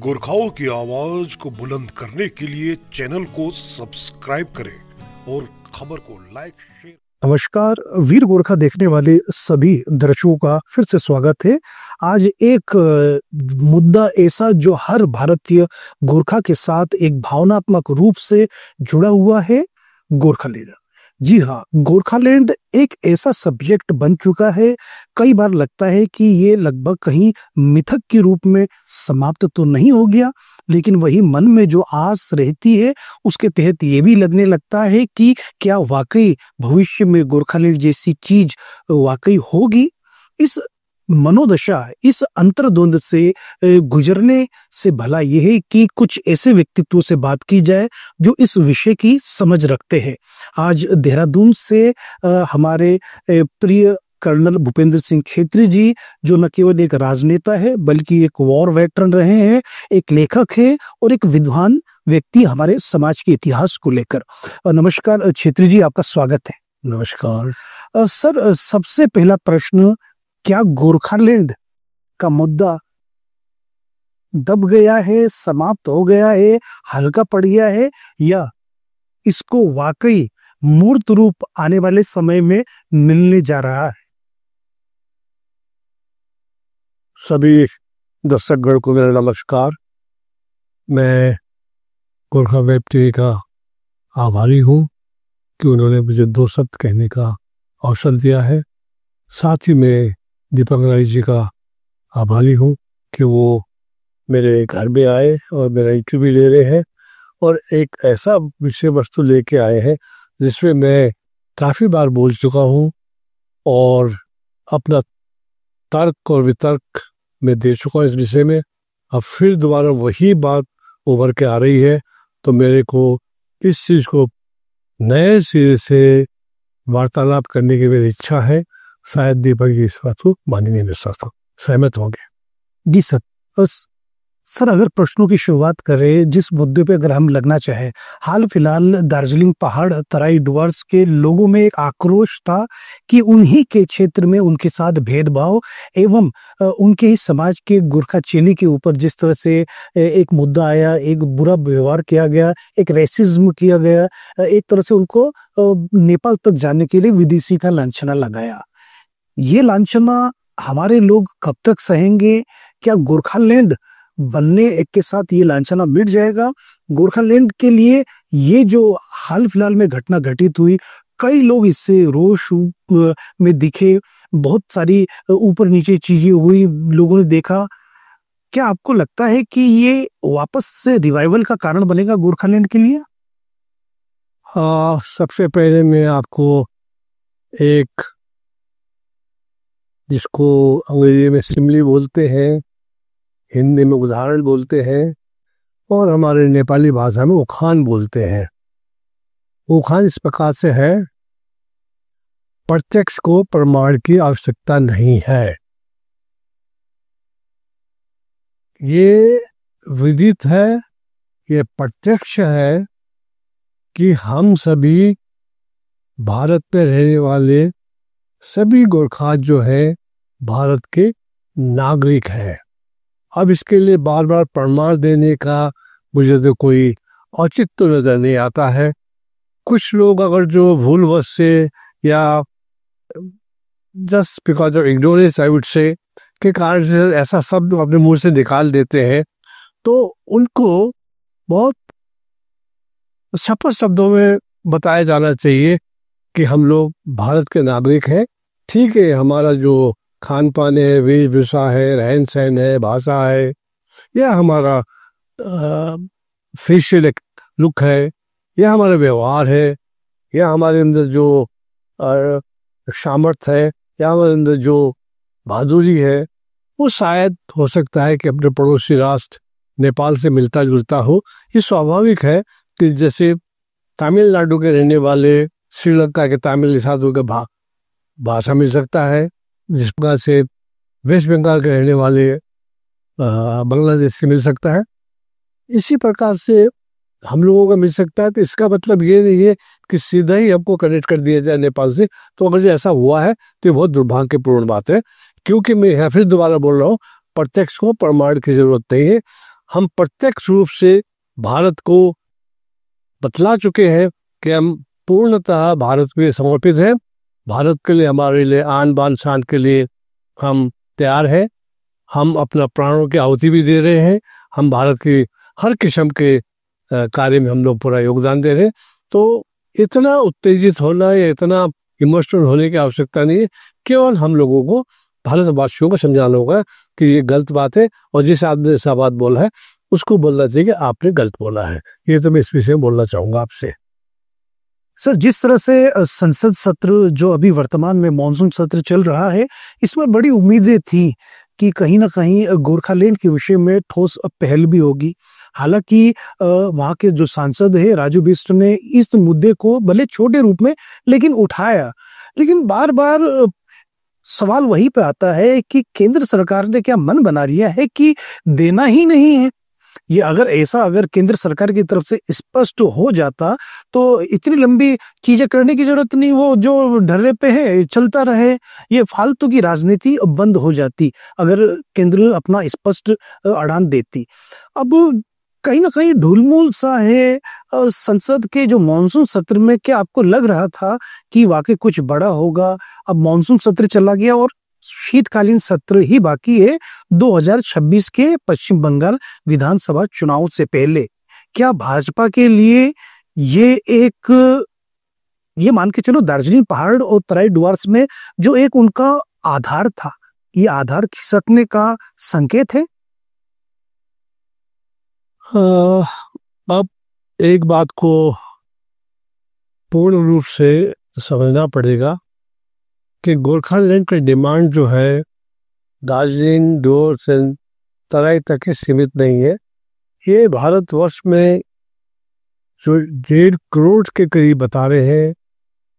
गोरखाओं की आवाज को बुलंद करने के लिए चैनल को सब्सक्राइब करें और खबर को लाइक शेयर। नमस्कार, वीर गोरखा देखने वाले सभी दर्शकों का फिर से स्वागत है। आज एक मुद्दा ऐसा जो हर भारतीय गोरखा के साथ एक भावनात्मक रूप से जुड़ा हुआ है, गोरखालैंड। जी हाँ, गोरखालैंड एक ऐसा सब्जेक्ट बन चुका है, कई बार लगता है कि ये लगभग कहीं मिथक के रूप में समाप्त तो नहीं हो गया, लेकिन वही मन में जो आस रहती है उसके तहत ये भी लगने लगता है कि क्या वाकई भविष्य में गोरखालैंड जैसी चीज वाकई होगी। इस मनोदशा, इस अंतर्द्वंद से गुजरने से भला यह है कि कुछ ऐसे व्यक्तित्व से बात की जाए जो इस विषय की समझ रखते हैं। आज देहरादून से हमारे प्रिय कर्नल भूपेंद्र सिंह खत्री जी, जो न केवल एक राजनेता है बल्कि एक वॉर वेटरन रहे हैं, एक लेखक है और एक विद्वान व्यक्ति हमारे समाज के इतिहास को लेकर। नमस्कार खत्री जी, आपका स्वागत है। नमस्कार सर, सबसे पहला प्रश्न, क्या गोरखालैंड का मुद्दा दब गया है, समाप्त हो गया है, हल्का पड़ गया है, या इसको वाकई मूर्त रूप आने वाले समय में मिलने जा रहा है? सभी दर्शकगण को मेरा नमस्कार। मैं गोरखा वेब टीवी का आभारी हूँ कि उन्होंने मुझे दो शब्द कहने का अवसर दिया है। साथ ही मैं दीपक राय जी का आभारी हूँ कि वो मेरे घर में आए और मेरा इंटरव्यू ले रहे हैं और एक ऐसा विषय वस्तु लेके आए हैं जिसमें मैं काफ़ी बार बोल चुका हूँ और अपना तर्क और वितर्क मैं दे चुका हूँ इस विषय में। अब फिर दोबारा वही बात उभर के आ रही है, तो मेरे को इस चीज़ को नए सिरे से वार्तालाप करने की मेरी इच्छा है। शायद दीपक जी इस बात को मानेंगे, मेरे साथ सहमत होंगे। जी सर, अगर प्रश्नों की शुरुआत करें, जिस मुद्दे पे अगर हम लगना चाहें, हाल फिलहाल दार्जिलिंग पहाड़ तराई डुवर्स के लोगों में एक आक्रोश था कि उन्हीं के क्षेत्र में उनके साथ भेदभाव एवं उनके ही समाज के गोरखा चेली के ऊपर जिस तरह से एक मुद्दा आया, एक बुरा व्यवहार किया गया, एक रेसिज्म किया गया, एक तरह से उनको नेपाल तक जाने के लिए विदेशी का लांछना लगाया। ये लांछना हमारे लोग कब तक सहेंगे? क्या गोरखालैंड बनने एक के साथ ये लांछना मिट जाएगा? गोरखालैंड के लिए ये जो हाल फिलहाल में घटना घटित हुई, कई लोग इससे रोष में दिखे, बहुत सारी ऊपर नीचे चीजें हुई, लोगों ने देखा। क्या आपको लगता है कि ये वापस से रिवाइवल का कारण बनेगा गोरखालैंड के लिए? हाँ, सबसे पहले मैं आपको एक, जिसको अंग्रेजी में सिमली बोलते हैं, हिंदी में उदाहरण बोलते हैं और हमारे नेपाली भाषा में उखान बोलते हैं। उखान इस प्रकार से है, प्रत्यक्ष को प्रमाण की आवश्यकता नहीं है। ये विदित है, ये प्रत्यक्ष है कि हम सभी भारत में रहने वाले सभी गोरखा जो है भारत के नागरिक हैं। अब इसके लिए बार बार प्रमाण देने का मुझे तो कोई औचित्य नजर नहीं आता है। कुछ लोग अगर जो भूलवश से या just because of ignorance I would say के कारण से ऐसा शब्द अपने मुंह से निकाल देते हैं, तो उनको बहुत स्पष्ट शब्दों में बताया जाना चाहिए कि हम लोग भारत के नागरिक हैं। ठीक है, हमारा जो खान पान है, वेशभूषा है, रहन सहन है, भाषा है, या हमारा फेशियल लुक है, या हमारा व्यवहार है, या हमारे अंदर जो सामर्थ्य है, या हमारे अंदर जो बहादुरी है, वो शायद हो सकता है कि अपने पड़ोसी राष्ट्र नेपाल से मिलता जुलता हो। ये स्वाभाविक है कि जैसे तमिलनाडु के रहने वाले श्रीलंका के तमिल के साथ होकर भाषा मिल सकता है, जिस प्रकार से वेस्ट बंगाल के रहने वाले बांग्लादेश से मिल सकता है, इसी प्रकार से हम लोगों का मिल सकता है। तो इसका मतलब ये नहीं है कि सीधा ही हमको कनेक्ट कर दिया जाए नेपाल से। तो अगर जो ऐसा हुआ है तो ये बहुत दुर्भाग्यपूर्ण बात है, क्योंकि मैं यहाँ फिर दोबारा बोल रहा हूँ, प्रत्यक्ष को प्रमाण की जरूरत नहीं है। हम प्रत्यक्ष रूप से भारत को बतला चुके हैं कि हम पूर्णतः भारत के लिए समर्पित हैं, भारत के लिए, हमारे लिए आन बान शान के लिए हम तैयार हैं, हम अपना प्राणों की आहुति भी दे रहे हैं, हम भारत की हर किस्म के कार्य में हम लोग पूरा योगदान दे रहे हैं। तो इतना उत्तेजित होना या इतना इमोशनल होने की आवश्यकता नहीं है, केवल हम लोगों को, भारतवासियों को समझाना होगा कि ये गलत बात है और जिस आदमी ने ऐसा बात बोला है उसको बोलना चाहिए कि आपने गलत बोला है। ये तो मैं इस विषय में बोलना चाहूंगा आपसे। सर, जिस तरह से संसद सत्र जो अभी वर्तमान में मॉनसून सत्र चल रहा है, इसमें बड़ी उम्मीदें थी कि कहीं ना कहीं गोरखालैंड के विषय में ठोस पहल भी होगी। हालांकि वहाँ के जो सांसद है राजू बिष्ट ने इस मुद्दे को भले छोटे रूप में लेकिन उठाया, लेकिन बार बार सवाल वही पे आता है कि केंद्र सरकार ने क्या मन बना लिया है कि देना ही नहीं है। ये अगर केंद्र सरकार की तरफ से स्पष्ट हो जाता तो इतनी लंबी चीजें करने की जरूरत नहीं, वो जो ढर्रे पे है चलता रहे, ये फालतू की राजनीति बंद हो जाती अगर केंद्र अपना स्पष्ट अड़ान देती। अब कहीं ना कहीं ढुलमुल सा है संसद के जो मॉनसून सत्र में। क्या आपको लग रहा था कि वाकई कुछ बड़ा होगा? अब मॉनसून सत्र चला गया और शीतकालीन सत्र ही बाकी है 2026 के पश्चिम बंगाल विधानसभा चुनाव से पहले। क्या भाजपा के लिए ये मान के चलो दार्जिलिंग पहाड़ और तराई डुवर्स में जो एक उनका आधार था, ये आधार खिसकने का संकेत है? अब एक बात को पूर्ण रूप से समझना पड़ेगा कि गोरखालैंड की डिमांड जो है दार्जिलिंग, डुवर्स से तराई तक ही सीमित नहीं है। ये भारतवर्ष में जो 1.5 करोड़ के करीब बता रहे हैं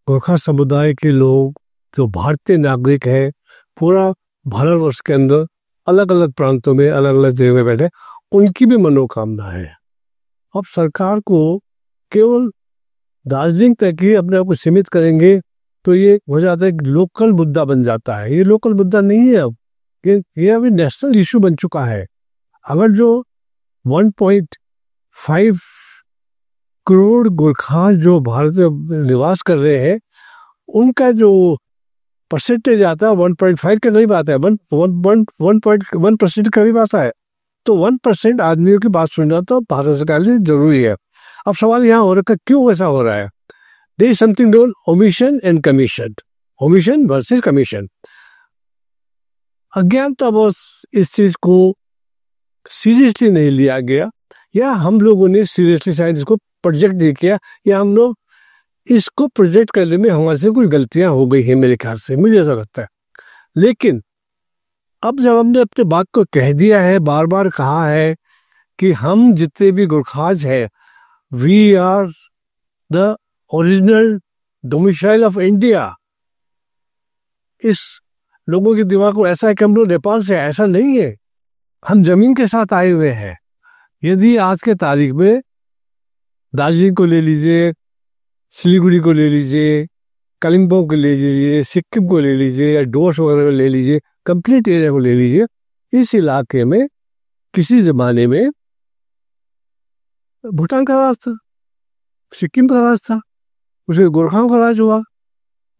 गोरखा समुदाय के लोग जो भारतीय नागरिक हैं, पूरा भारतवर्ष के अंदर अलग अलग प्रांतों में अलग अलग जगह में बैठे, उनकी भी मनोकामना है। अब सरकार को केवल दार्जिलिंग तक ही अपने आप को सीमित करेंगे तो ये हो जाता है लोकल मुद्दा बन जाता है। ये लोकल मुद्दा नहीं है, अब ये अभी नेशनल इशू बन चुका है। अगर जो 1.5 करोड़ गोरखा जो भारत में निवास कर रहे हैं उनका जो परसेंटेज आता है 1.5 के करीब आता है, 1% करीब आता है। तो 1% आदमियों की बात सुनना तो भारत सरकार के लिए जरूरी है। अब सवाल यहाँ हो रहा है क्यों ऐसा हो रहा है? There is something known omission and commission. Omission versus commission. अज्ञानतावश इस चीज को सीरियसली नहीं लिया गया, या हम लोगों ने सीरियसली शायद इसको प्रोजेक्ट नहीं किया, या हम लोग इसको प्रोजेक्ट करने में हमारे से कुछ गलतियां हो गई है मेरे ख्याल से, मुझे ऐसा लगता है। लेकिन अब जब हमने अपने बात को कह दिया है, बार बार कहा है कि हम जितने भी गोरखाज हैं, we are the original domicile of India. इस लोगों के दिमाग को ऐसा है कि हम लोग नेपाल से, ऐसा नहीं है, हम जमीन के साथ आए हुए हैं। यदि आज के तारीख में दार्जिलिंग को ले लीजिए, सिलीगुड़ी को ले लीजिए, कालिम्पोंग को ले लीजिए, सिक्किम को ले लीजिए, या डोर्स वगैरह को ले लीजिए, कंप्लीट एरिया को ले लीजिए, इस इलाके में किसी जमाने में भूटान का राज था, सिक्किम का राज था, उसे गोरखाओं का राज हुआ।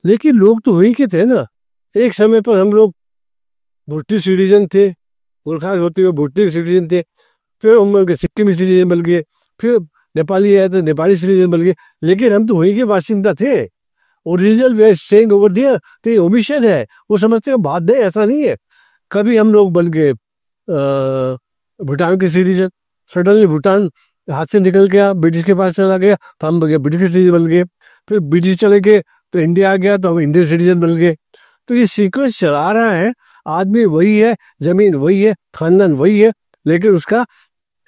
लेकिन लोग तो वही के थे ना। एक समय पर हम लोग ब्रिटिश सिटीजन थे, गोरखा होते हुए ब्रिटिश सिटीजन थे, फिर हम सिक्किम सिटीजन बन गए, फिर नेपाली आए तो नेपाली सिटीजन बन गए। लेकिन हम तो वहीं के बाशिंदा थे, original way staying over there. तो ये ओमिशन है, वो समझते हैं बात नहीं, ऐसा नहीं है। कभी हम लोग बन गए भूटान के सिटीजन, सडनली भूटान हाथ से निकल गया, ब्रिटिश के पास चला गया तो हम ब्रिटिश सिटीजन बन गए, फिर ब्रिटिश चले गए तो इंडिया आ गया तो हम इंडियन सिटीजन बन गए। तो ये सीक्वेंस चला रहा है, आदमी वही है, जमीन वही है, खानदान वही है, लेकिन उसका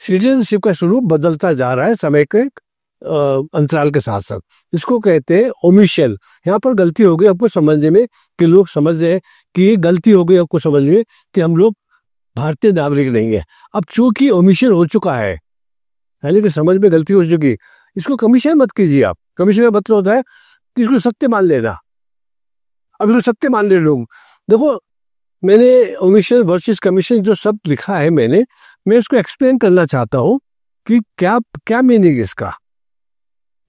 सिटीजनशिप का स्वरूप बदलता जा रहा है समय के अंतराल के साथ साथ। इसको कहते हैं ओमिशन। यहाँ पर गलती हो गई आपको समझने में, कि लोग समझ रहे हैं कि गलती हो गई आपको समझ में कि हम लोग भारतीय नागरिक नहीं है। अब चूंकि ओमिशन हो चुका है, यानी कि समझ में गलती हो चुकी, इसको कमीशन मत कीजिए आप। कमीशन का मतलब होता है कि इसको सत्य मान लेना। अब इसको सत्य मान ले लोग। देखो, मैंने ओमिशन वर्सेस कमीशन जो शब्द लिखा है मैंने, मैं इसको एक्सप्लेन करना चाहता हूं कि क्या क्या मीनिंग इसका।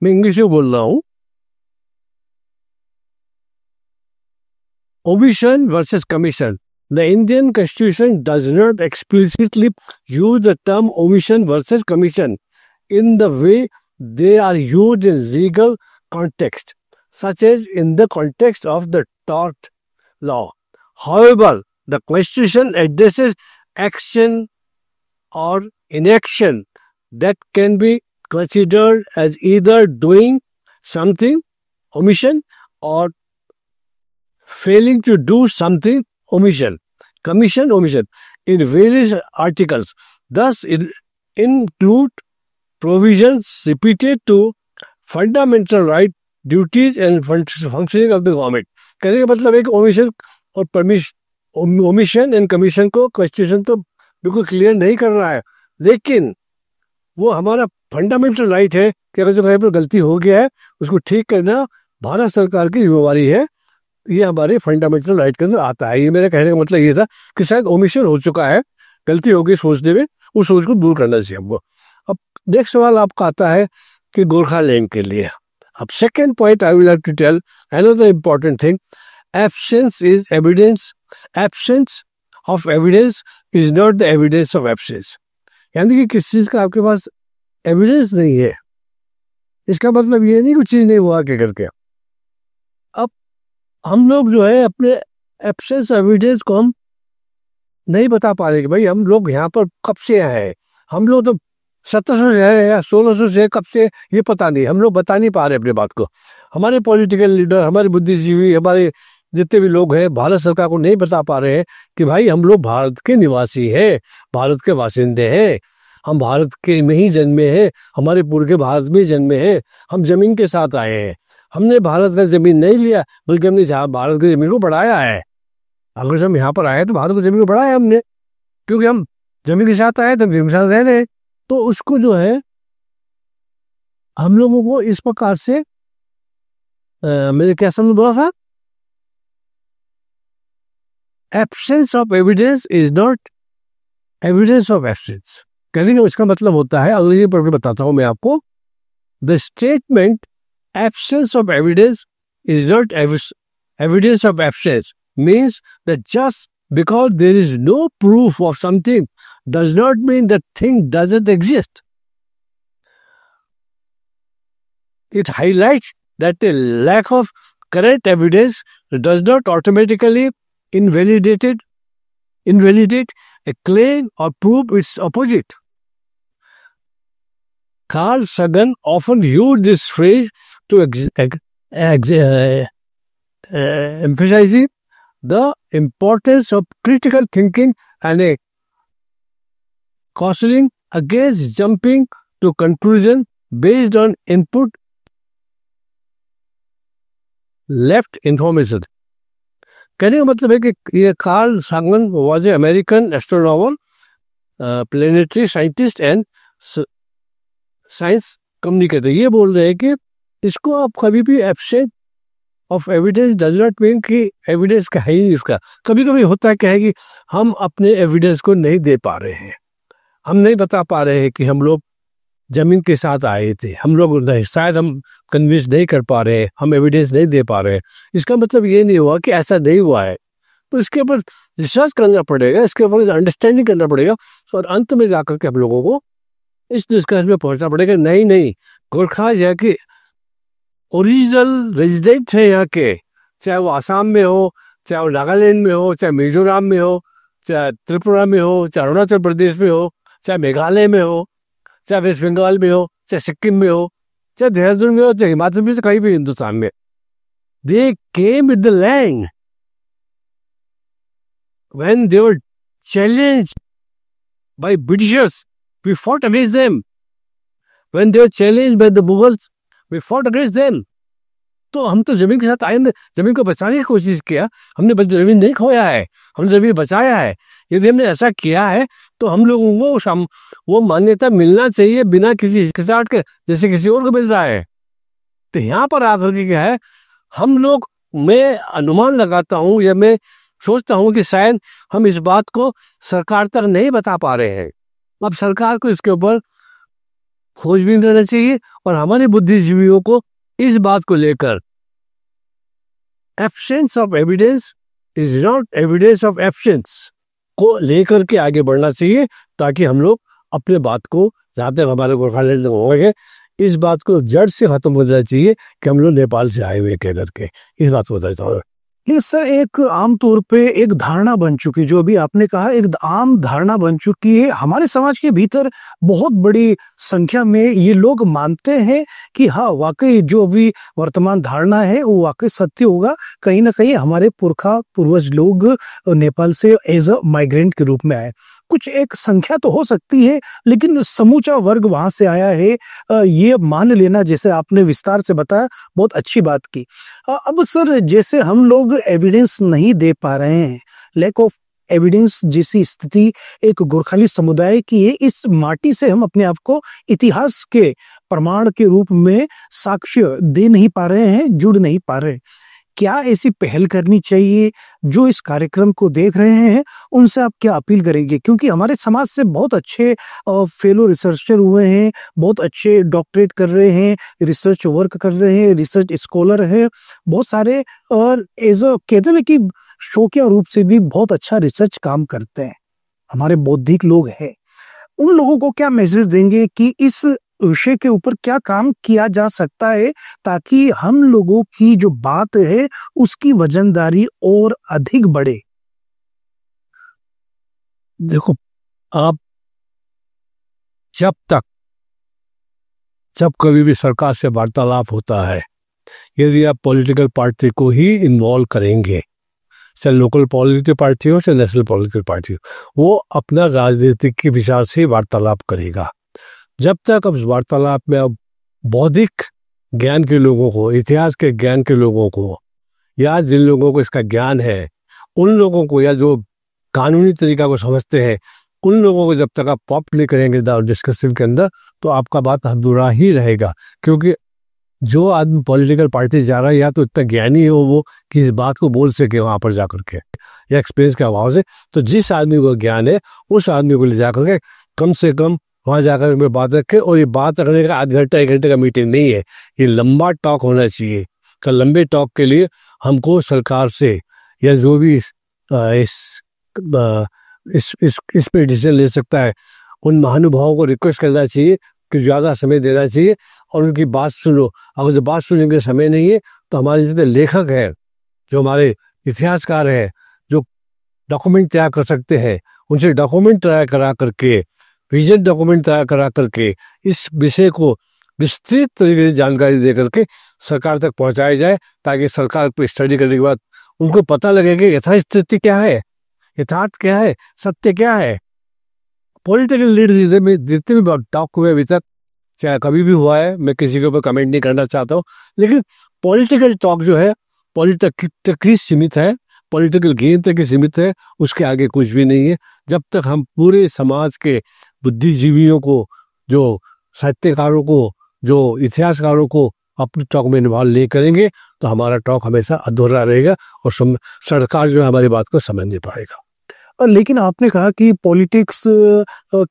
मैं इंग्लिश में बोल रहा हूं। Omission versus commission. The Indian Constitution does not explicitly use the term omission versus commission in the way they are used in legal context, such as in the context of the tort law. However, the Constitution addresses action or inaction that can be considered as either doing something, omission, or failing to do something, omission, commission, omission, in various articles. Thus, it include provisions repeated to fundamental right, duties and functioning of the government. कहने का मतलब है कि omission और omission and commission को constitution तो बिल्कुल clear नहीं कर रहा है, लेकिन वो हमारा फंडामेंटल राइट है कि अगर जो कहीं पर गलती हो गया है उसको ठीक करना भारत सरकार की जिम्मेवारी है। ये हमारे फंडामेंटल राइट के अंदर आता है। ये मेरे कहने का मतलब ये था कि शायद ओमिशन हो चुका है, गलती हो गई सोचने में, उस सोच को दूर करना चाहिए हमको। अब नेक्स्ट सवाल आपका आता है कि गोरखालैंड के लिए। अब second point I will have to tell another important thing, absence is evidence, absence of evidence is not the evidence of absence. यानी कि किस चीज का आपके पास एविडेंस नहीं है, इसका मतलब ये नहीं कुछ चीज नहीं हुआ क्या करके। अब हम लोग जो है अपने एब्सेंस एविडेंस को हम नहीं बता पा रहे कि भाई हम लोग यहाँ पर कब से हैं। हम लोग तो 1700 से है या 1600 से कब से, ये पता नहीं, हम लोग बता नहीं पा रहे अपने बात को। हमारे पॉलिटिकल लीडर, हमारे बुद्धिजीवी, हमारे जितने भी लोग हैं भारत सरकार को नहीं बता पा रहे हैं कि भाई हम लोग भारत के निवासी हैं, भारत के बासिंदे हैं, हम भारत के में ही जन्मे हैं, हमारे पूर्वज भारत में जन्मे हैं, हम जमीन के साथ आए हैं। हमने भारत का जमीन नहीं लिया बल्कि हमने भारत की जमीन को बढ़ाया है। अगर हम यहाँ पर आए तो भारत की जमीन को बढ़ाया हमने, क्योंकि हम जमीन के साथ आए तो जमीन के साथ रह रहे। तो उसको जो है हम लोगों को इस प्रकार से मैंने क्या समझ बोला था, absence of evidence is not evidence of absence. कहने का इसका मतलब होता है, अंग्रेजी पढ़ के बताता हूं मैं आपको, the statement absence of evidence is not evidence of absence means that just because there is no proof of something does not mean that thing doesn't exist. It highlights that a lack of correct evidence does not automatically invalidate a claim or prove its opposite. Carl Sagan often used this phrase to emphasizing the importance of critical thinking and a cautioning against jumping to conclusion based on input left information. कहने का मतलब है कि ये Carl Sagan was a American astronomer, planetary scientist and science communicator. ये बोल रहे हैं कि इसको आप कभी भी absent of evidence does not mean कि एविडेंस का है ही नहीं उसका। कभी कभी होता है क्या है कि हम अपने एविडेंस को नहीं दे पा रहे हैं, हम नहीं बता पा रहे हैं कि हम लोग जमीन के साथ आए थे, हम लोग शायद हम कन्विंस नहीं कर पा रहे, हम एविडेंस नहीं दे पा रहे। इसका मतलब ये नहीं हुआ कि ऐसा नहीं हुआ है, तो इसके ऊपर रिसर्च करना पड़ेगा, इसके ऊपर अंडरस्टैंडिंग करना पड़ेगा और अंत में जाकर के हम लोगों को इस डिस्कशन में पहुंचना पड़ेगा। नहीं गोरखा यहाँ के ओरिजिनल रेजिडेंट है यहाँ के, चाहे वो आसाम में हो, चाहे वो नागालैंड में हो, चाहे मिजोरम में हो, चाहे त्रिपुरा में हो, चाहे अरुणाचल प्रदेश में हो, चाहे मेघालय में हो, चाहे वेस्ट बंगाल में हो, चाहे सिक्किम में हो, चाहे देहरादून में हो, चाहे हिमाचल में, कहीं भी हिंदुस्तान में, they came with the land when they were challenged by Britishers, we fought against them. When they were challenged by the Mughals, we fought against them. तो हम तो जमीन के साथ आए, जमीन को बचाने की कोशिश किया, हमने जमीन नहीं खोया है, हमने जमीन बचाया है। यदि हमने ऐसा किया है तो हम लोगों को वो मान्यता मिलना चाहिए बिना किसी हिचकिचाहट के, जैसे किसी और को मिल रहा है। तो यहाँ पर आकर के क्या है, हम लोग, मैं अनुमान लगाता हूँ या मैं सोचता हूँ कि शायद हम इस बात को सरकार तक नहीं बता पा रहे हैं, अब सरकार को इसके ऊपर खोजबीन करना चाहिए और हमारे बुद्धिजीवियों को इस बात को लेकर absence of evidence is not evidence of absence को लेकर के आगे बढ़ना चाहिए, ताकि हम लोग अपने बात को, जहाँ तक हमारे गोरखालैंड होंगे, इस बात को जड़ से खत्म हो जाना चाहिए कि हम लोग नेपाल से आए हुए कह करके इस बात को बताता हूँ। ये सर एक आमतौर पे एक धारणा बन चुकी, जो अभी आपने कहा एक आम धारणा बन चुकी है हमारे समाज के भीतर। बहुत बड़ी संख्या में ये लोग मानते हैं कि हाँ वाकई जो अभी वर्तमान धारणा है वो वाकई सत्य होगा। कहीं ना कहीं हमारे पूर्वज लोग नेपाल से एज अ माइग्रेंट के रूप में आए। कुछ एक संख्या तो हो सकती है, लेकिन समूचा वर्ग वहां से आया है, ये मान लेना, जैसे आपने विस्तार से बताया, बहुत अच्छी बात की। अब सर जैसे हम लोग एविडेंस नहीं दे पा रहे हैं, लैक ऑफ एविडेंस जैसी स्थिति एक गोरखाली समुदाय की है, इस माटी से हम अपने आप को इतिहास के प्रमाण के रूप में साक्ष्य दे नहीं पा रहे हैं, जुड़ नहीं पा रहे। क्या ऐसी पहल करनी चाहिए? जो इस कार्यक्रम को देख रहे हैं उनसे आप क्या अपील करेंगे? क्योंकि हमारे समाज से बहुत अच्छे फेलो रिसर्चर हुए हैं, बहुत अच्छे डॉक्टरेट कर रहे हैं, रिसर्च वर्क कर रहे हैं, रिसर्च स्कॉलर है बहुत सारे, और एज अ कहते हैं कि शौकिया रूप से भी बहुत अच्छा रिसर्च काम करते हैं, हमारे बौद्धिक लोग हैं। उन लोगों को क्या मैसेज देंगे कि इस विषय के ऊपर क्या काम किया जा सकता है, ताकि हम लोगों की जो बात है उसकी वजनदारी और अधिक बढ़े? देखो, आप जब कभी भी सरकार से वार्तालाप होता है, यदि आप पॉलिटिकल पार्टी को ही इन्वॉल्व करेंगे, चाहे लोकल पॉलिटिकल पार्टी हो चाहे नेशनल पॉलिटिकल पार्टी हो, वो अपना राजनीतिक के विचार से वार्तालाप करेगा। जब तक अब वार्तालाप में अब बौद्धिक ज्ञान के लोगों को, इतिहास के ज्ञान के लोगों को, या जिन लोगों को इसका ज्ञान है उन लोगों को, या जो कानूनी तरीका को समझते हैं उन लोगों को जब तक आप पॉप नहीं करेंगे डिस्कशन के अंदर, तो आपका बात अधूरा ही रहेगा। क्योंकि जो आदमी पॉलिटिकल पार्टी जा रहा है, या तो इतना ज्ञानी हो वो कि इस बात को बोल सके वहां पर जाकर के, या एक्सपीरियंस के अभाव से, तो जिस आदमी को ज्ञान है उस आदमी को ले जाकर के कम से कम वहां जाकर के बात रखे। और ये बात रखने का आध घंटा 1 घंटे का मीटिंग नहीं है, ये लंबा टॉक होना चाहिए। का लंबे टॉक के लिए हमको सरकार से, या जो भी इस पे डिसीजन ले सकता है, उन महानुभावों को रिक्वेस्ट करना चाहिए कि ज़्यादा समय देना चाहिए और उनकी बात सुनो। अगर जो बात सुनने के समय नहीं है, तो हमारे जितने लेखक हैं, जो हमारे इतिहासकार हैं, जो डॉक्यूमेंट तैयार कर सकते हैं, उनसे डॉक्यूमेंट तैयार करा करके, विजन डॉक्यूमेंट तैयार करा करके इस विषय को विस्तृत तरीके से जानकारी दे करके सरकार तक पहुंचाई जाए, ताकि सरकार को स्टडी करने के बाद उनको पता लगे कि यथास्थिति क्या है, यथार्थ क्या है, सत्य क्या है। पॉलिटिकल लीडर में जितने भी टॉक हुए अभी तक, चाहे कभी भी हुआ है, मैं किसी के ऊपर कमेंट नहीं करना चाहता हूँ, लेकिन पॉलिटिकल टॉक जो है पॉलिटिक्स तक ही सीमित है, पॉलिटिकल गेम तक ही सीमित है, उसके आगे कुछ भी नहीं है। जब तक हम पूरे समाज के बुद्धिजीवियों को, जो साहित्यकारों को, जो इतिहासकारों को अपने टॉक में इन्वॉल्व नहीं करेंगे, तो हमारा टॉक हमेशा अधूरा रहेगा और सरकार जो है हमारी बात को समझ नहीं पाएगा। लेकिन आपने कहा कि पॉलिटिक्स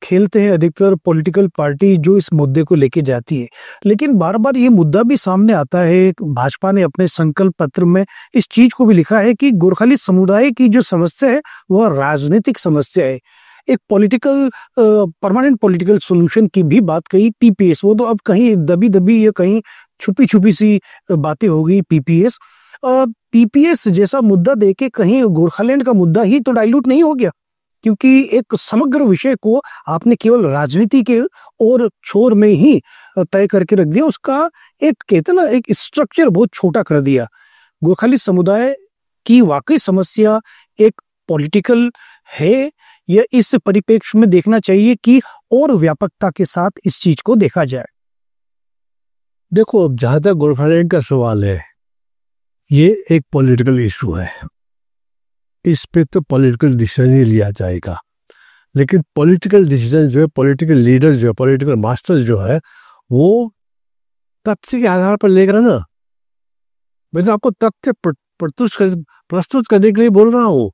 खेलते हैं अधिकतर पॉलिटिकल पार्टी जो इस मुद्दे को लेके जाती है, लेकिन बार बार ये मुद्दा भी सामने आता है। भाजपा ने अपने संकल्प पत्र में इस चीज को भी लिखा है कि गोरखाली समुदाय की जो समस्या है वह राजनीतिक समस्या है। एक पॉलिटिकल परमानेंट पॉलिटिकल सॉल्यूशन की भी बात कही, पीपीएस, वो तो अब कहीं दबी दबी या कहीं छुपी छुपी सी बातें हो गई। पीपीएस जैसा मुद्दा देके कहीं गोरखालैंड का मुद्दा ही तो डाइल्यूट नहीं हो गया, क्योंकि एक समग्र विषय को आपने केवल राजनीति के और छोर में ही तय करके रख दिया। उसका एक कहते ना एक स्ट्रक्चर बहुत छोटा कर दिया। गोरखाली समुदाय की वाकई समस्या एक पॉलिटिकल है, या इस परिप्रेक्ष्य में देखना चाहिए कि और व्यापकता के साथ इस चीज को देखा जाए? देखो, अब जहां तक गोरखालैंड का सवाल है, ये एक पॉलिटिकल इशू है, इस पे तो पॉलिटिकल डिसीजन ही लिया जाएगा। लेकिन पॉलिटिकल डिसीजन जो है, पॉलिटिकल लीडर जो है, पॉलिटिकल मास्टर जो है, वो तथ्य के आधार पर लेकर ना, मैं तो आपको तथ्य प्रस्तुत करने के लिए बोल रहा हूँ।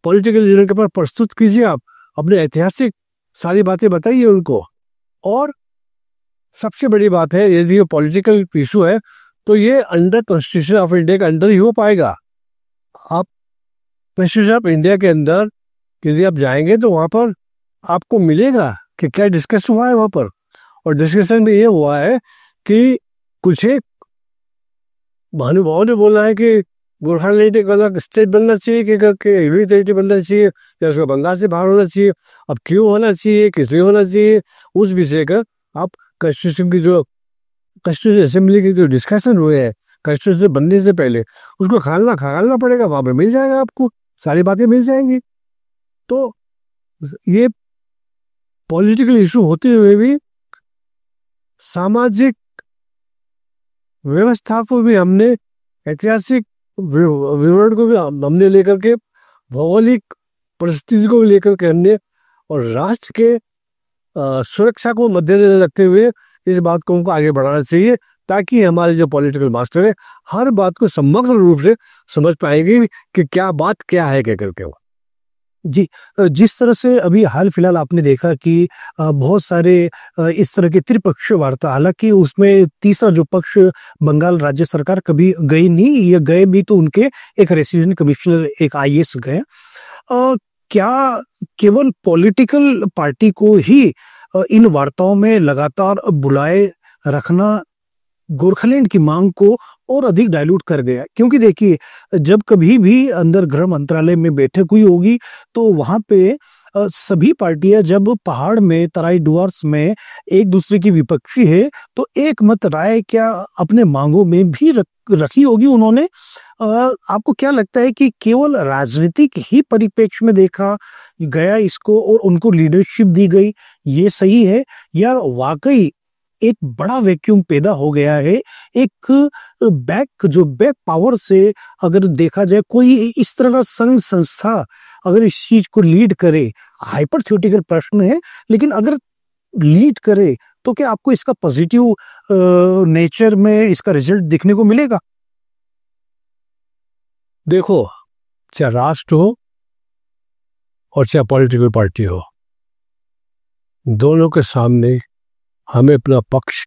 पॉलिटिकल लीडर के पास प्रस्तुत कीजिए आप अपने ऐतिहासिक सारी बातें बताइए उनको। और सबसे बड़ी बात है, यदि ये पॉलिटिकल इशू है तो ये अंडर कॉन्स्टिट्यूशन ऑफ इंडिया के अंदर ही हो पाएगा। आप कॉन्स्टिट्यूशन ऑफ इंडिया के अंदर यदि आप जाएंगे तो वहां पर आपको मिलेगा कि क्या डिस्कस हुआ है वहां पर। और डिस्कशन में ये हुआ है कि कुछ एक महानुभावों ने बोला है कि गोरखालैंड एक अलग स्टेट बनना चाहिए, कि यूनियन टेरिटरी बनना चाहिए, या उसको बंगाल से बाहर होना चाहिए। अब क्यों होना चाहिए, किस लिए होना चाहिए, उस विषय का आप कॉन्स्टिट्यूशन की जो कॉन्स्टिट्यूशन असेंबली के जो डिस्कशन हुए हैं कॉन्स्टिट्यूशन बनने से पहले, उसको खालना पड़ेगा। वहां पर मिल जाएगा, आपको सारी बातें मिल जाएंगी। तो ये पॉलिटिकल इशू होते हुए भी सामाजिक व्यवस्था को भी हमने, ऐतिहासिक विवरण को भी हमने लेकर के, भौगोलिक परिस्थिति को भी लेकर के हमने, और राष्ट्र के सुरक्षा को मद्देनजर रखते हुए इस बात को हमको आगे बढ़ाना चाहिए, ताकि हमारे जो पॉलिटिकल मास्टर है हर बात को समग्र रूप से समझ पाएंगे कि क्या बात क्या है, क्या करके। वो जी, जिस तरह से अभी हाल फिलहाल आपने देखा कि बहुत सारे इस तरह के त्रिपक्षीय वार्ता, हालांकि उसमें तीसरा जो पक्ष बंगाल राज्य सरकार कभी गई नहीं, ये गए भी तो उनके एक रेसिडेंट कमिश्नर, एक आईएएस गए। क्या केवल पॉलिटिकल पार्टी को ही इन वार्ताओं में लगातार बुलाए रखना गोरखालैंड की मांग को और अधिक डाइल्यूट कर गया? क्योंकि देखिए, जब कभी भी अंदर गृह मंत्रालय में बैठक हुई होगी तो वहां पे सभी पार्टियां जब पहाड़ में, तराई डुअर्स में एक दूसरे की विपक्षी है, तो एक मत राय क्या अपने मांगों में भी रखी होगी उन्होंने। आपको क्या लगता है कि केवल राजनीतिक ही परिप्रेक्ष्य में देखा गया इसको और उनको लीडरशिप दी गई, ये सही है, या वाकई एक बड़ा वैक्यूम पैदा हो गया है? एक बैक पावर से अगर देखा जाए, कोई इस तरह का संघ संस्था अगर इस चीज को लीड करे, हाइपोथेटिकल प्रश्न है, लेकिन अगर लीड करे तो क्या आपको इसका पॉजिटिव नेचर में इसका रिजल्ट दिखने को मिलेगा? देखो, चाहे राष्ट्र हो और चाहे पॉलिटिकल पार्टी हो, दोनों के सामने हमें अपना पक्ष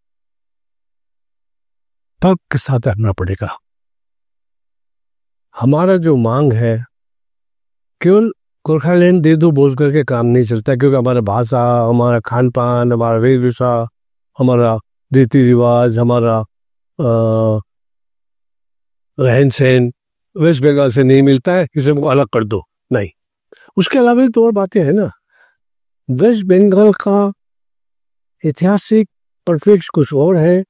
तर्क के साथ रखना पड़ेगा। हमारा जो मांग है, केवल गोरखालैंड दे दो बोल करके काम नहीं चलता, क्योंकि हमारा भाषा, हमारा खान पान, हमारा वेशभूषा, हमारा रीति रिवाज, हमारा रहन सहन वेस्ट बंगाल से नहीं मिलता है, इसे हमको अलग कर दो, नहीं। उसके अलावा भी तो और बातें हैं ना। वेस्ट बंगाल का ऐतिहासिक परिप्रेक्ष्य कुछ और है,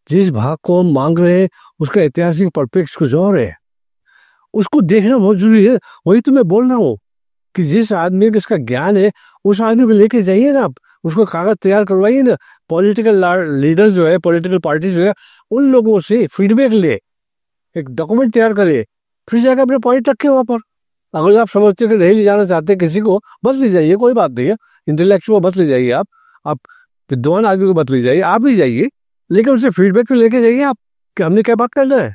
जिस भाग को हम मांग रहे हैं उसका ऐतिहासिक परिप्रेक्ष्य कुछ और है, उसको देखना बहुत जरूरी है। वही तो मैं बोल रहा हूँ कि जिस आदमी को इसका ज्ञान है उस आदमी को लेके जाइए ना, आप उसको कागज तैयार करवाइए ना। पॉलिटिकल लीडर जो है, पॉलिटिकल पार्टी जो है, उन लोगों से फीडबैक ले, एक डॉक्यूमेंट तैयार करे, फिर जाकर अपने पॉइंट रखे वहां पर। अगर आप समझते कि नहीं ले जाना चाहते किसी को, बस ले जाइए, कोई बात नहीं है। इंटेलेक्चुअल बस ले जाइए, आप विद्वान आदमी को बस ले जाइए, आप भी जाइए, लेकिन उससे फीडबैक तो लेके जाइए आप कि हमने क्या बात करना है।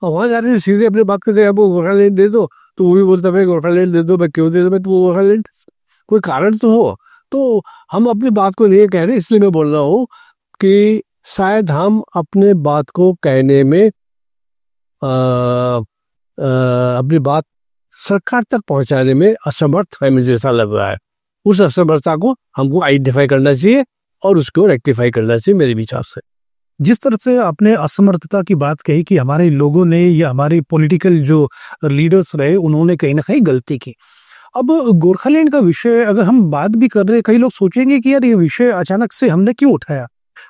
और वहां जाने से सीधे अपने बात करते, वो गोरखालैंड दे दो, तो वो भी बोलता है गोरखालैंड दे दो, मैं क्यों दे दो, मैं तो गोरखालैंड, कोई कारण तो हो। तो हम अपनी बात को नहीं कह रहे, इसलिए मैं बोल रहा हूँ कि शायद हम अपने बात को कहने में अपनी बात सरकार तक पहुंचाने में असमर्थ है, मुझे ऐसा लग रहा है। उस असमर्थता को हमको आइडेंटिफाई करना चाहिए और उसको रेक्टिफाई करना चाहिए, मेरे विचार से। जिस तरह से आपने असमर्थता की बात कही कि हमारे लोगों ने या हमारे पॉलिटिकल जो लीडर्स रहे उन्होंने कहीं ना कहीं गलती की। अब गोरखालैंड का विषय अगर हम बात भी कर रहे हैं, कई लोग सोचेंगे कि यार ये विषय अचानक से हमने क्यों उठाया।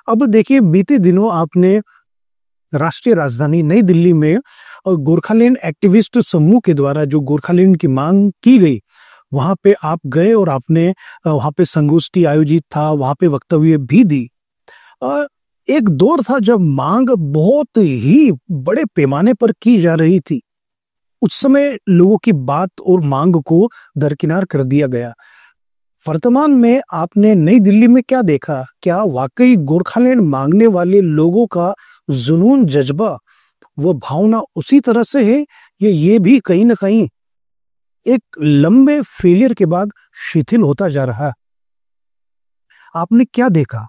अब देखिए, बीते दिनों आपने राष्ट्रीय राजधानी नई दिल्ली में गोरखालैंड एक्टिविस्ट समूह के द्वारा जो गोरखालैंड की मांग की गई, वहां पे आप गए और आपने वहां पे संगोष्ठी आयोजित था, वहां पे वक्तव्य भी दी। एक दौर था जब मांग बहुत ही बड़े पैमाने पर की जा रही थी, उस समय लोगों की बात और मांग को दरकिनार कर दिया गया। वर्तमान में आपने नई दिल्ली में क्या देखा? क्या वाकई गोरखालैंड मांगने वाले लोगों का जुनून, जज्बा, वो भावना उसी तरह से है, ये भी कहीं ना कहीं एक लंबे फेलियर के बाद शिथिल होता जा रहा है? आपने क्या देखा?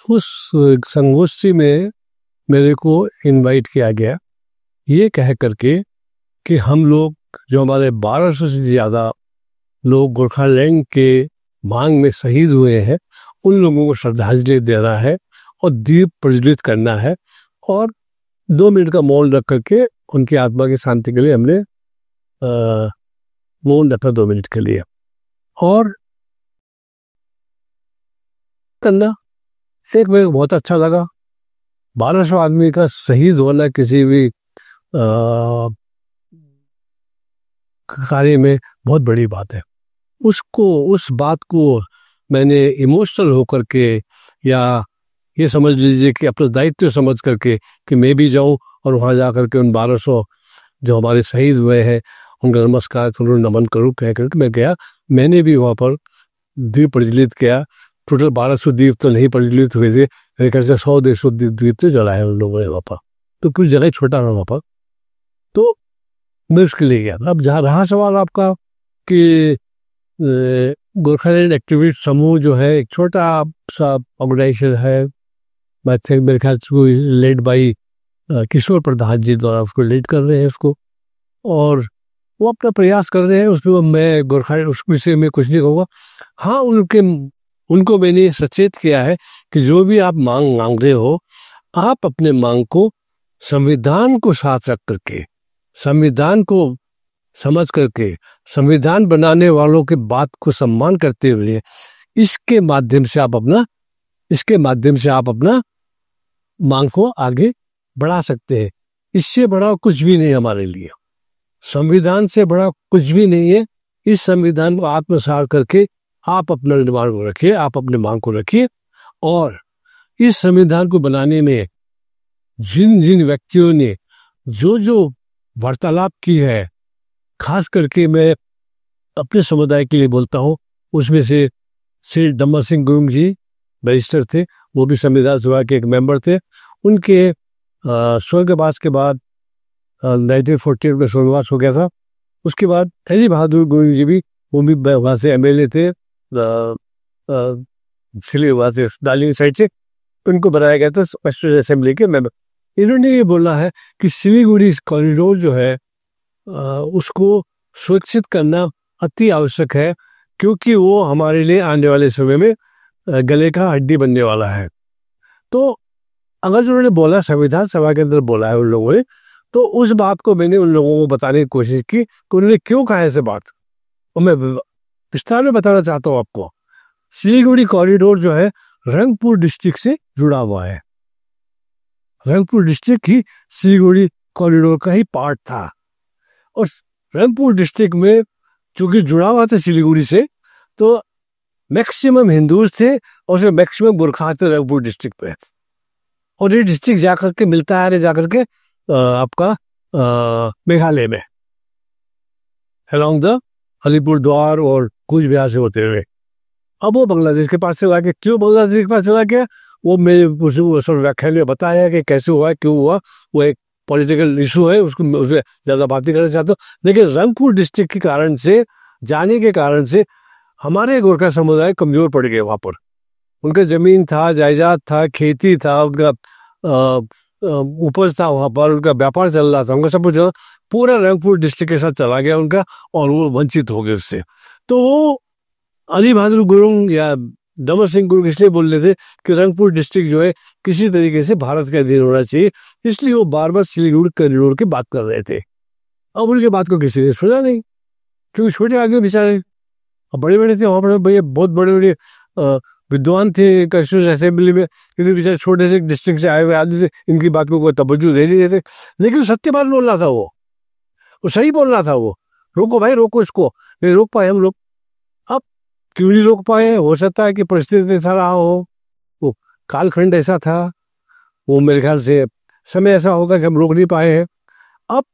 उस संगोष्ठी में मेरे को इनवाइट किया गया ये कह करके कि हम लोग जो हमारे 1200 से ज़्यादा लोग गोरखालैंड के मांग में शहीद हुए हैं उन लोगों को श्रद्धांजलि देना है और दीप प्रज्वलित करना है और 2 मिनट का मौन रख करके उनकी आत्मा की शांति के लिए हमने मौन रखा 2 मिनट के लिए और करना एक मेरे को बहुत अच्छा लगा। 1200 आदमी का शहीद होना किसी भी कार्य में बहुत बड़ी बात है। उस बात को मैंने इमोशनल होकर के या ये समझ लीजिए कि अपना दायित्व समझ करके कि मैं भी जाऊं और वहाँ जा करके उन 1200 जो हमारे शहीद हुए हैं उनका नमस्कार करूँ नमन करूँ कह करके मैं गया। मैंने भी वहाँ पर दीप प्रज्वलित किया। टोटल 1200 दीप तो नहीं प्रज्वलित हुए थे, मेरे ख्याल से 100-150 दीप तो जलाए उन लोगों ने वहाँ पर, तो कुछ जगह छोटा रहा वहाँ पर। तो मैं उसके लिए गया। अब जहाँ रहा सवाल आपका कि गोरखालैंड एक्टिविस्ट समूह जो है एक छोटा सा ऑर्गेनाइजेशन है, मैं थिंक मेरे ख्याल से लेड बाई किशोर प्रधान जी द्वारा उसको लीड कर रहे हैं उसको, और वो अपना प्रयास कर रहे हैं उसमें। मैं गोरखालैंड उस विषय में कुछ नहीं कहूँगा। हाँ, उनको मैंने सचेत किया है कि जो भी आप मांग रहे हो आप अपने मांग को संविधान को साथ रख करके, संविधान को समझ करके, संविधान बनाने वालों के बात को सम्मान करते हुए इसके माध्यम से आप अपना मांग को आगे बढ़ा सकते हैं। इससे बड़ा कुछ भी नहीं हमारे लिए, संविधान से बड़ा कुछ भी नहीं है। इस संविधान को आत्मसात करके आप अपना निर्माण को रखिए, आप अपने मांग को रखिए, और इस संविधान को बनाने में जिन जिन व्यक्तियों ने जो वार्तालाप की है, खास करके मैं अपने समुदाय के लिए बोलता हूँ, उसमें से श्री डमर सिंह गुरुंग जी बैरिस्टर थे, वो भी संविधान सभा के एक मेंबर थे। उनके स्वर्गवास के बाद 1948 में स्वर्गवास हो गया था। उसके बाद अली बहादुर गुरुंग जी भी, वो भी वहाँ से MLA थे, वहाँ से दार्जिलिंग साइड से, उनको बनाया गया था वेस्टर्न असेंबली के मेंबर। इन्होंने ये बोला है कि सिलीगुड़ी कॉरिडोर जो है उसको सुरक्षित करना अति आवश्यक है, क्योंकि वो हमारे लिए आने वाले समय में गले का हड्डी बनने वाला है। तो अगर जो उन्होंने बोला, संविधान सभा के अंदर बोला है उन लोगों ने, तो उस बात को मैंने उन लोगों को बताने की कोशिश की कि उन्होंने क्यों कहा ऐसे बात, और मैं विस्तार में बताना चाहता हूँ आपको। सिलीगुड़ी कॉरिडोर जो है रंगपुर डिस्ट्रिक्ट से जुड़ा हुआ है। रंगपुर डिस्ट्रिक्ट ही सिलीगुड़ी कॉरिडोर का ही पार्ट था, और रंगपुर डिस्ट्रिक्ट में चूंकि जुड़ा हुआ था सिलीगुड़ी से, तो मैक्सिमम हिंदूज थे और उसमें मैक्सिमम गोरखा थे रंगपुर डिस्ट्रिक्ट में। और ये डिस्ट्रिक्ट जाकर के मिलता है जाकर के आपका मेघालय में, अलॉन्ग द अलीपुरद्वार और कूच बिहार से होते हुए। अब वो बांग्लादेश के पास चला गया। क्यों बांग्लादेश के पास चला गया, वो मेरे उस व्याख्यान में बताया कि कैसे हुआ, क्यों हुआ, वो एक पॉलिटिकल इशू है, उसको उसमें ज़्यादा बात नहीं करना चाहता। लेकिन रंगपुर डिस्ट्रिक्ट के कारण से, जाने के कारण से हमारे गोरखा समुदाय कमज़ोर पड़ गए। वहाँ पर उनका ज़मीन था, जायदाद था, खेती था, उनका उपज था, वहाँ पर उनका व्यापार चल रहा था, उनका सब कुछ पूरा रंगपुर डिस्ट्रिक्ट के साथ चला गया उनका, और वो वंचित हो गए उससे। तो वो अली बहादुर गुरुंग या डमर सिंह गुरुंग इसलिए बोल रहे थे कि रंगपुर डिस्ट्रिक्ट जो है किसी तरीके से भारत का अधीन होना चाहिए, इसलिए वो बार बार सिलीगुड़ी कॉरिडोर की बात कर रहे थे। अब उनकी बात को किसी ने सुना नहीं, क्योंकि छोटे आगे बेचारे बड़े बड़े थे वहाँ पर, भैया बहुत बड़े बड़े विद्वान थे कॉन्स्टिट्यूशन असेंबली में, क्योंकि बेचारे छोटे से डिस्ट्रिक्ट से आए हुए आदमी से इनकी बात को कोई तवज्जो दे नहीं देते। लेकिन सत्य बात बोल रहा था, वो सही बोल रहा था। वो रोको भाई, रोको इसको, नहीं रोक पाए हम लोग। अब क्यों नहीं रोक पाए, हो सकता है कि परिस्थिति ऐसा रहा हो, वो कालखंड ऐसा था, वो मेरे ख्याल से समय ऐसा होगा कि हम रोक नहीं पाए हैं। अब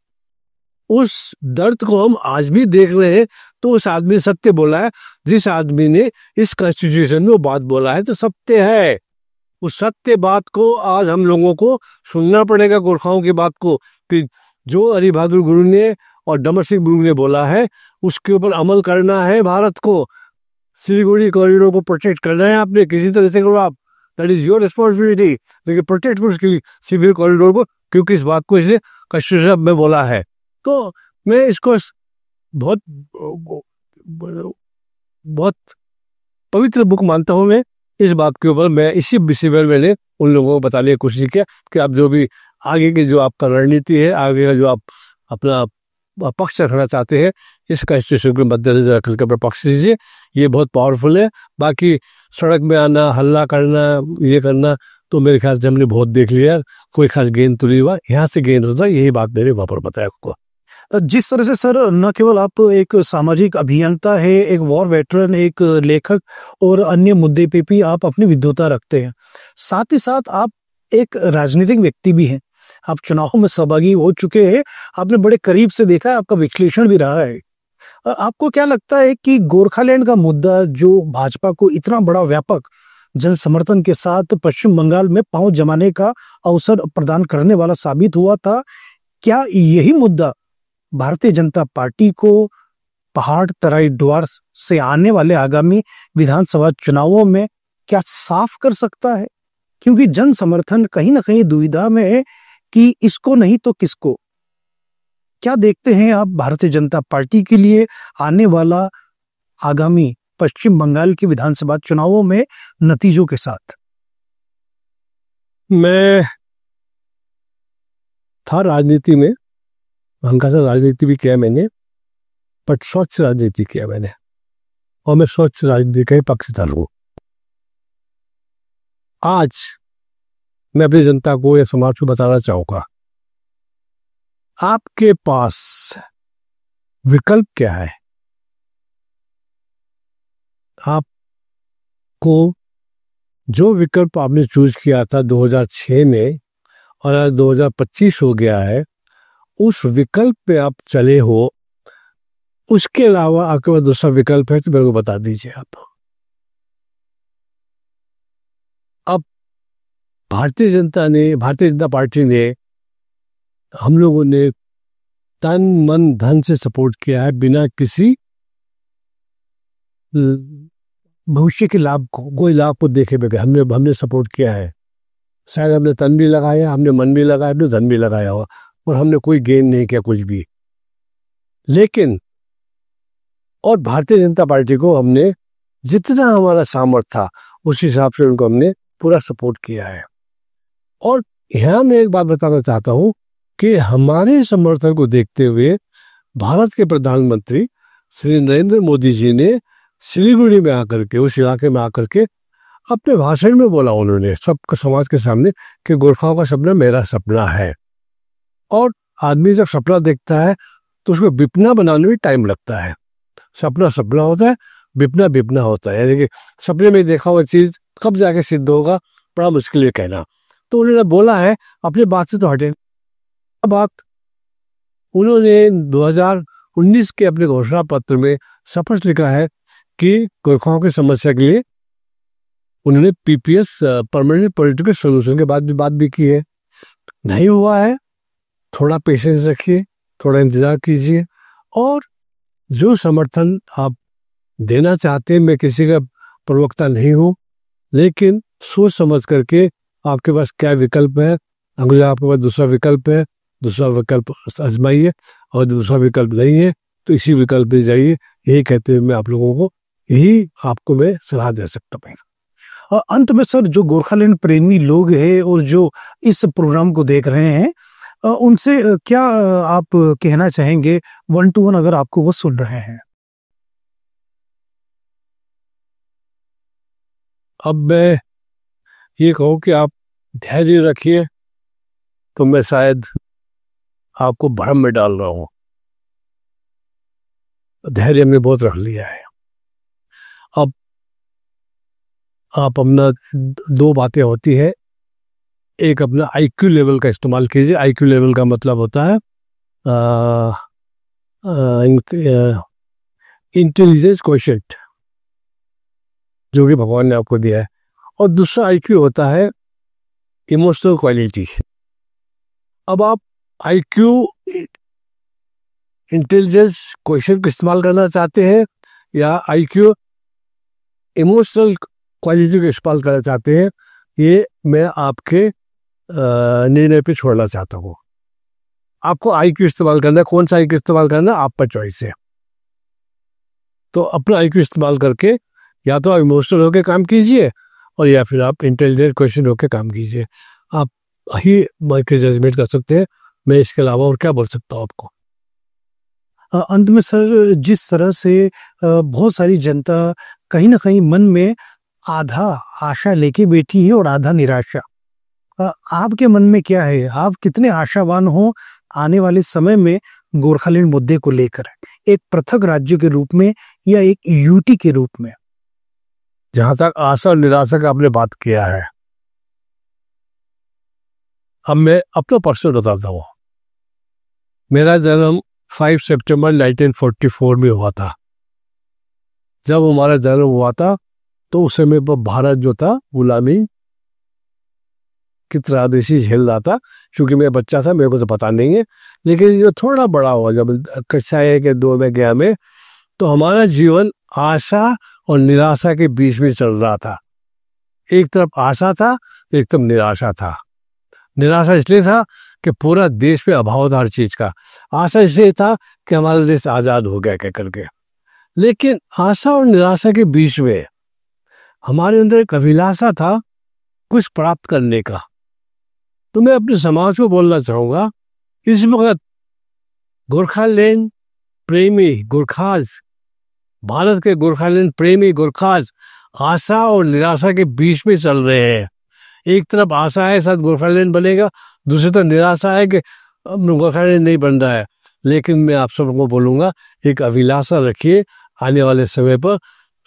उस दर्द को हम आज भी देख रहे हैं। तो उस आदमी सत्य बोला है, जिस आदमी ने इस कॉन्स्टिट्यूशन में वो बात बोला है तो सत्य है। उस सत्य बात को आज हम लोगों को सुनना पड़ेगा, गोरखाओं की बात को, कि जो अली बहादुर गुरुंग ने और डमर सिंह गुरुंग ने बोला है उसके ऊपर अमल करना है भारत को। सिलीगुड़ी कॉरिडोर को प्रोटेक्ट करना है आपने, किसी तरह से करो आप, दैट इज योर रिस्पॉन्सिबिलिटी, लेकिन प्रोटेक्ट करो उसकी सिविल कॉरिडोर को, क्योंकि इस बात को इसने कश्मीर में बोला है। तो मैं इसको बहुत बहुत पवित्र बुक मानता हूँ। मैं इस बात के ऊपर मैं इसी विषय में मैंने उन लोगों को बताने की कोशिश किया कि आप जो भी आगे की जो आपका रणनीति है, आगे का जो आप अपना पक्ष रखना चाहते हैं, इसका स्टेशन के मद्देनजर रख कर पक्ष लीजिए, ये बहुत पावरफुल है। बाकी सड़क में आना, हल्ला करना, ये करना, तो मेरे ख्याल से हमने बहुत देख लिया, कोई खास गेंद तो नहीं हुआ, यहाँ से गेंद होता है, यही बात मैंने वहाँ पर बताया आपको। जिस तरह से सर, न केवल आप एक सामाजिक अभियंता है, एक वॉर वेटरन, एक लेखक और अन्य मुद्दे पे भी आप अपनी विद्वता रखते हैं, साथ ही साथ आप एक राजनीतिक व्यक्ति भी हैं। आप चुनावों में सहभागी हो चुके हैं, आपने बड़े करीब से देखा है, आपका विश्लेषण भी रहा है। आपको क्या लगता है कि गोरखालैंड का मुद्दा जो भाजपा को इतना बड़ा व्यापक जन समर्थन के साथ पश्चिम बंगाल में पांव जमाने का अवसर प्रदान करने वाला साबित हुआ था, क्या यही मुद्दा भारतीय जनता पार्टी को पहाड़ तराई द्वार से आने वाले आगामी विधानसभा चुनावों में क्या साफ कर सकता है? क्योंकि जन समर्थन कहीं ना कहीं दुविधा में है कि इसको नहीं तो किसको। क्या देखते हैं आप भारतीय जनता पार्टी के लिए आने वाला आगामी पश्चिम बंगाल की विधानसभा चुनावों में नतीजों के साथ? मैं था राजनीति में, हल्का सा राजनीति भी किया मैंने, बट स्वच्छ राजनीति किया मैंने, और मैं स्वच्छ राजनीति का ही पक्षधर हूं। आज मैं अपनी जनता को या समाज को बताना चाहूंगा, आपके पास विकल्प क्या है। आपको जो विकल्प आपने चूज किया था 2006 में और आज 2025 हो गया है, उस विकल्प पे आप चले हो, उसके अलावा आपके पास दूसरा विकल्प है तो मेरे को बता दीजिए आप। अब भारतीय जनता पार्टी ने, हम लोगों ने तन मन धन से सपोर्ट किया है, बिना किसी भविष्य के लाभ को, कोई लाभ को देखे बगैर हमने सपोर्ट किया है। शायद हमने तन भी लगाया, हमने मन भी लगाया, हमने धन भी लगाया हुआ, और हमने कोई गेन नहीं किया कुछ भी। लेकिन और भारतीय जनता पार्टी को हमने जितना हमारा सामर्थ्य था उस हिसाब से उनको हमने पूरा सपोर्ट किया है। और यहाँ मैं एक बात बताना चाहता हूँ कि हमारे समर्थन को देखते हुए भारत के प्रधानमंत्री श्री नरेंद्र मोदी जी ने सिलीगुड़ी में आकर के, उस इलाके में आकर के अपने भाषण में बोला उन्होंने सब समाज के सामने कि गोरखाओं का सपना मेरा सपना है। और आदमी जब सपना देखता है तो उसको विपना बनाने में टाइम लगता है। सपना सपना होता है, विपना विपना होता है, यानी कि सपने में देखा हुआ चीज कब जाके सिद्ध होगा, बड़ा मुश्किल है कहना। तो उन्होंने बोला है, अपनी बात से तो हटे बात। उन्होंने 2019 के अपने घोषणा पत्र में स्पष्ट लिखा है कि गोरखाओं की समस्या के लिए उन्होंने पीपीएस, परमानेंट पॉलिटिकल सोल्यूशन के बाद भी बात भी की है। नहीं हुआ है, थोड़ा पेशेंस रखिए, थोड़ा इंतजार कीजिए, और जो समर्थन आप देना चाहते हैं, मैं किसी का प्रवक्ता नहीं हूँ, लेकिन सोच समझ करके आपके पास क्या विकल्प है, अगर आपके पास दूसरा विकल्प है, दूसरा विकल्प आजमाइए, और दूसरा विकल्प नहीं है तो इसी विकल्प पे जाइए। यही कहते हुए मैं आप लोगों को, यही आपको मैं सलाह दे सकता हूँ। अंत में सर, जो गोरखालैंड प्रेमी लोग हैं और जो इस प्रोग्राम को देख रहे हैं, उनसे क्या आप कहना चाहेंगे 1 to 1, अगर आपको वो सुन रहे हैं? अब मैं ये कहूँ कि आप धैर्य रखिए, तो मैं शायद आपको भ्रम में डाल रहा हूँ। धैर्य हमने बहुत रख लिया है। अब आप अपना दो बातें होती है, एक अपना आईक्यू लेवल का इस्तेमाल कीजिए। आईक्यू लेवल का मतलब होता है इंटेलिजेंस क्वोशिएंट, जो कि भगवान ने आपको दिया है। और दूसरा आईक्यू होता है इमोशनल क्वालिटी। अब आप आईक्यू इंटेलिजेंस क्वेश्चन को इस्तेमाल करना चाहते हैं या आईक्यू इमोशनल क्वालिटी को इस्तेमाल करना चाहते हैं, ये मैं आपके निर्णय पे छोड़ना चाहता हूँ। आपको IQ इस्तेमाल करना है, कौन सा IQ इस्तेमाल करना है आप पर चॉइस है। तो अपना IQ इस्तेमाल करके या तो आप इमोशनल होकर काम कीजिए और या फिर आप इंटेलिजेंट क्वेश्चन होकर काम कीजिए। आप ही माइक्रो जजमेंट कर सकते हैं, मैं इसके अलावा और क्या बोल सकता हूँ आपको। अंत में सर, जिस तरह से बहुत सारी जनता कहीं ना कहीं मन में आधा आशा लेके बैठी है और आधा निराशा, आपके मन में क्या है? आप कितने आशावान हो आने वाले समय में गोरखालैंड मुद्दे को लेकर, एक पृथक राज्य के रूप में या एक यूटी के रूप में? जहां तक आशा और निराशा का आपने बात किया है, अब मैं अपना पर्सनल बताता हूँ। मेरा जन्म 5 सितंबर 1944 में हुआ था। जब हमारा जन्म हुआ था तो उस समय पर भारत जो था गुलामी की त्रादेशी झेल रहा था। चूंकि मैं बच्चा था, मेरे को तो पता नहीं है, लेकिन जो थोड़ा बड़ा हुआ, जब कक्षा 1 या 2 में गया मैं, तो हमारा जीवन आशा और निराशा के बीच में चल रहा था। एक तरफ आशा था, एक तरफ निराशा था। निराशा इसलिए था कि पूरा देश में अभाव था हर चीज का। आशा इसलिए था कि हमारा देश आजाद हो गया कह करके। लेकिन आशा और निराशा के बीच में हमारे अंदर एक अभिलाषा था कुछ प्राप्त करने का। तो मैं अपने समाज को बोलना चाहूंगा, इस वक्त गोरखालैंड प्रेमी गुरखाज, भारत के गोरखालैंड प्रेमी गुरखाज आशा और निराशा के बीच में चल रहे हैं। एक तरफ आशा है साथ गोरखालैंड बनेगा, दूसरी तरफ निराशा है कि गोरखालैंड नहीं बन रहा है। लेकिन मैं आप सबको बोलूंगा, एक अभिलाषा रखिए, आने वाले समय पर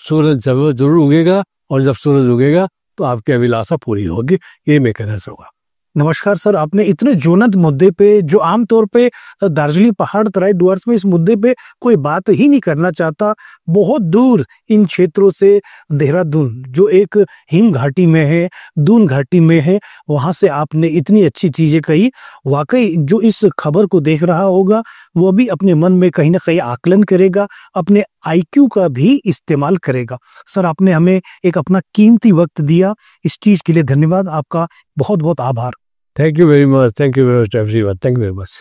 सूरज जरूर उगेगा, और जब सूरज उगेगा तो आपकी अभिलाषा पूरी होगी। ये मैं कहना चाहूँगा। नमस्कार सर, आपने इतने ज्वलंत मुद्दे पे, जो आमतौर पे दार्जिलिंग पहाड़ तराई डुअर्स में इस मुद्दे पे कोई बात ही नहीं करना चाहता, बहुत दूर इन क्षेत्रों से देहरादून जो एक हिम घाटी में है, दून घाटी में है, वहां से आपने इतनी अच्छी चीजें कही। वाकई जो इस खबर को देख रहा होगा वो भी अपने मन में कहीं ना कहीं आकलन करेगा, अपने IQ का भी इस्तेमाल करेगा। सर, आपने हमें एक अपना कीमती वक्त दिया, इस चीज के लिए धन्यवाद। आपका बहुत बहुत आभार। Thank you very much. Thank you very much, everyone. Thank you very much.